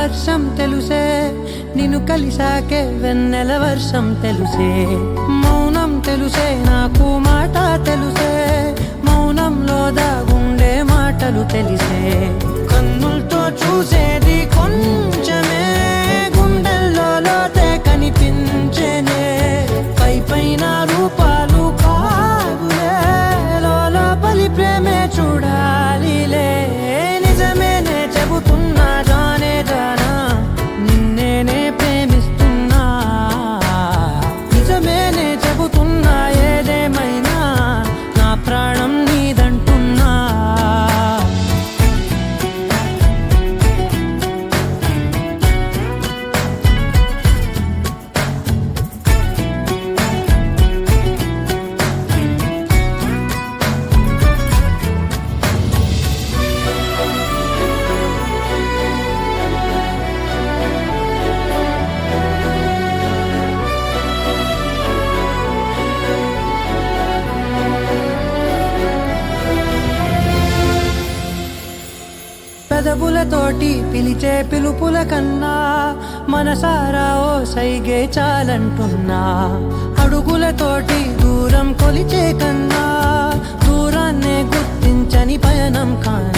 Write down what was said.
వర్షం తెలుసే, నిన్ను కలిసాకే వెన్నెల వర్షం తెలుసే. మౌనం తెలుసే నాకు మాట తెలుసే, మౌనంలో దాగుండే మాటలు తెలిసే. కన్నులతో చూసేది కొంచెమే, గుండెల్లో లోతే కనిపించేనే. పై పైన రూపాలు కాదులే, లోపలి ప్రేమే చూడాలిలే. నిజమేనే చెబుతున్నా జానే జానా, నిన్నేనే ప్రేమిస్తున్నా. నిజమేనే చెబుతున్నా ఏదేమైనా, నా ప్రాణం నీదంటున్నా. పెదవులతోటి పిలిచే పిలుపుల కన్నా, మనసారా ఓ సైగే చాలంటున్నా. అడుగులతోటి దూరం కొలిచే కన్నా, దూరాన్నే గుర్తించని పయనం కానా.